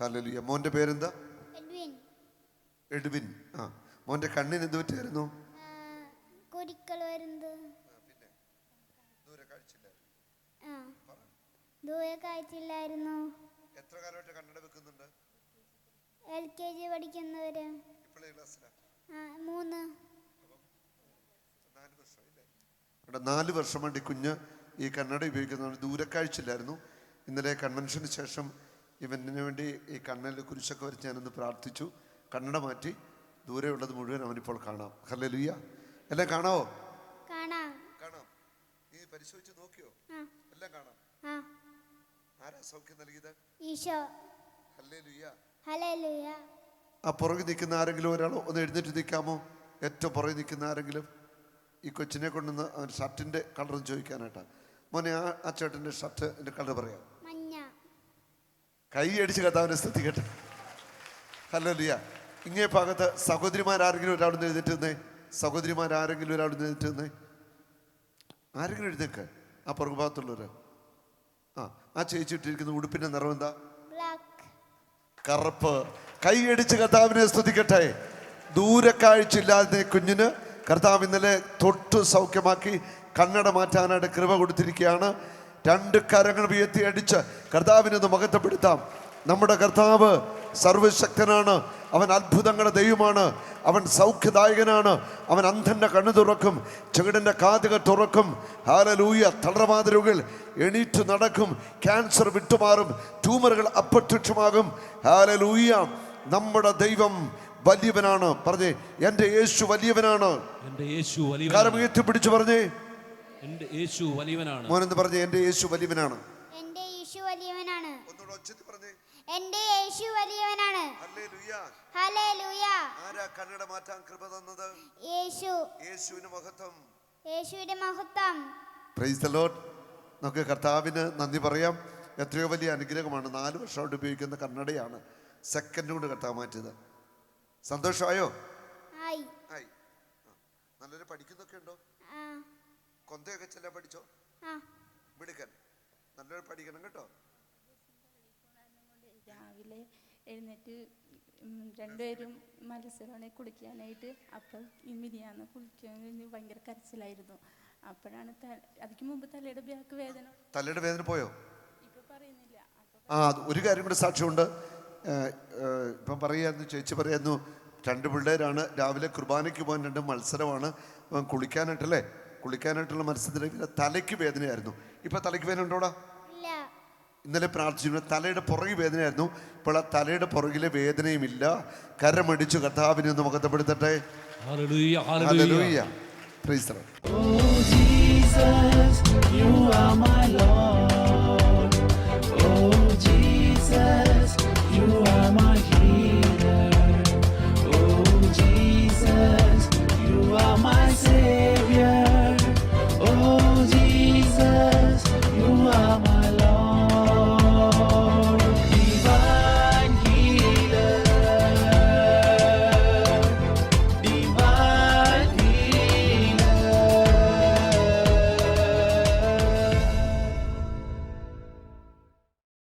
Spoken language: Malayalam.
ഹല്ലേലൂയ. മോന്റെ പേരെന്താ? എഡ്വിൻ. എഡ്വിൻ. ആ, മോന്റെ കണ്ണിന് എന്ത് പറ്റിയായിരുന്നു? കുരുക്കൾ വരുന്നത്. പിന്നെ ദൂരെ കാഴ്ചയില്ലായിരുന്നു. എത്ര കാലമായിട്ട് കണ്ണട വെക്കുന്നുണ്ട്? LKG പഠിക്കുന്നവര്. 3. 4 വർഷമായിട്ട് ഈ കുഞ്ഞ് ഈ കണ്ണട ഉപയോഗിക്കുന്നതാണ്. ദൂരക്കാഴ്ചയില്ലായിരുന്നു. ഇന്നലെ കൺവെൻഷന് ശേഷം ഇവന് വേണ്ടി ഈ കണ്ണിൽ കുരിശൊക്കെ വരച്ച് ഞാനൊന്ന് പ്രാർത്ഥിച്ചു. കണ്ണട മാറ്റി ദൂരെയുള്ളത് മുഴുവൻ അവനിപ്പോൾ കാണാം. ഹല്ലേലൂയ. എല്ലാം കാണാവോ? കാണാം. നീ പരിശോധിച്ച് നോക്കിയോ? എല്ലാം കാണാം. ആരാ സൗഖ്യം നൽകിയത്? ഈശോ. ഹല്ലേലൂയ. ഹല്ലേലൂയ. ആ പുറകിൽ നിൽക്കുന്ന ആരെങ്കിലും ഒരാൾ ഒന്ന് എഴുന്നേറ്റ് നിൽക്കാമോ? ഏറ്റവും പുറകിൽ നിൽക്കുന്ന ആരെങ്കിലും ഈ കൊച്ചിനെ കൊണ്ടുവന്ന് അവൻ ഷർട്ടിന്റെ കളർ ചോദിക്കാനായിട്ടാണ്. മോനെ, ആ ചേട്ടന്റെ ഷർട്ടിന്റെ കളർ പറയാം. മഞ്ഞ. കൈ അടിച്ച് കർത്താവിനെ ശ്രദ്ധിക്കട്ടെ. ഹല്ലേലൂയ. ഇങ്ങേ ഭാഗത്ത് സഹോദരിമാരാരെങ്കിലും ഒരാൾ എഴുന്നേറ്റ് നിന്നേ. സഹോദരിമാരാരെങ്കിലും ഒരാൾ എഴുന്നേറ്റ് നിന്നേ. ആരെങ്കിലും എഴുന്നേക്ക്. ആ പുറകു ഭാഗത്തുള്ളവര്. ആ ചേച്ചി ഇട്ടിരിക്കുന്ന ഉടുപ്പിന്റെ നിറം എന്താ? കറുപ്പ്. കൈ അടിച്ച് കർത്താവിനെ സ്തുതിക്കട്ടെ. ദൂരക്കാഴ്ചയില്ലാതെ കുഞ്ഞിന് കർത്താവ് ഇന്നലെ തൊട്ട് സൗഖ്യമാക്കി കണ്ണട മാറ്റാനായിട്ട് കൃപ കൊടുത്തിരിക്കുകയാണ്. 2 കരങ്ങൾ ഉയർത്തി അടിച്ച് കർത്താവിനൊന്ന് മഹത്വപ്പെടുത്താം. നമ്മുടെ കർത്താവ് സർവശക്തനാണ്. അവൻ അത്ഭുതങ്ങളുടെ ദൈവമാണ്. അവൻ സൗഖ്യദായകനാണ്. അവൻ അന്ധന്റെ കണ്ണു തുറക്കും, ചെകിടന്റെ കാതുകൾ തുറക്കും. ഹല്ലേലൂയ. തളർവാതിലുകൾ എണീറ്റ് നടക്കും. ക്യാൻസർ വിട്ടുമാറും. ട്യൂമറുകൾ അപ്രത്യക്ഷമാകും. ഹല്ലേലൂയ. നമ്മുടെ ദൈവം വലിയവനാണ്. പറഞ്ഞേ, എന്റെ യേശു വലിയവനാണ്. കരം ഉയർത്തി പിടിച്ചു പറഞ്ഞേ, എന്റെ യേശു വലിയവനാണ്. മോനെന്ന് പറഞ്ഞേ, എന്റെ യേശു വലിയവനാണ്. എന്റെ യേശു വലിയവനാണ്. ഒന്നുകൂടെ ഉച്ചത്തിൽ പറഞ്ഞേ, എന്റെ യേശു വലിയവനാണ്. ഹല്ലേലൂയ. ഹല്ലേലൂയ. ആരാ കണ്ണട മാറ്റാൻ കൃപ തന്നത്? യേശു. യേശുവിന് മഹത്വം. യേശുവിന്റെ മഹത്വം. Price the Lord. നമുക്ക് കർത്താവിന് നന്ദി പറയാം. എത്രയോ വലിയ അനുഗ്രഹമാണ്. 4 വർഷമായിട്ട് ഉപയോഗിക്കുന്ന കണ്ണടയാണ് സെക്കൻഡ് കൊണ്ട് കർത്താവ് മാറ്റിയത്. സന്തോഷമായോ? നല്ലൊരു പഠിക്കുന്നൊക്കെ ഉണ്ടോ? കൊന്തയൊക്കെ ചെല്ലാൻ പഠിച്ചോ? മിടുക്കൻ. നല്ലൊരു പഠിക്കണം കേട്ടോ. രാവിലെ എഴുന്നേറ്റ് 2 പേരും മത്സരമാണ് കുളിക്കാനായിട്ട്. അപ്പോൾ മിനിയാന്ന് കുളിക്കാൻ കഴിഞ്ഞ് ഭയങ്കര കരച്ചിലായിരുന്നു. അപ്പോഴാണ് അതിക്ക് മുമ്പ് തലയുടെ ബാക്ക് വേദന. തലയുടെ വേദന പോയോ? ഇപ്പൊ പറയുന്നില്ല. ഒരു കാര്യം കൂടെ സാക്ഷ്യമുണ്ട്. ഇപ്പം പറയായിരുന്നു, ചേച്ചി പറയായിരുന്നു, 2 പിള്ളേരാണ്. രാവിലെ കുർബാനയ്ക്ക് പോകാൻ 2 മത്സരമാണ്. കുളിക്കാനായിട്ടുള്ള മത്സരത്തിൽ തലയ്ക്ക് വേദനയായിരുന്നു. ഇപ്പൊ തലയ്ക്ക് വേദന ഉണ്ടോടാ? ഇന്നലെ പ്രാർത്ഥിച്ചു. തലയുടെ പുറകിൽ വേദനയായിരുന്നു. ഇപ്പോൾ ആ തലയുടെ പുറകിലെ വേദനയുമില്ല. കരമടിച്ചു കർത്താവിനെ ഒന്ന് മഹത്വപ്പെടുത്തട്ടെ. Hallelujah. Hallelujah. Praise the lord. Oh Jesus, you are my Lord.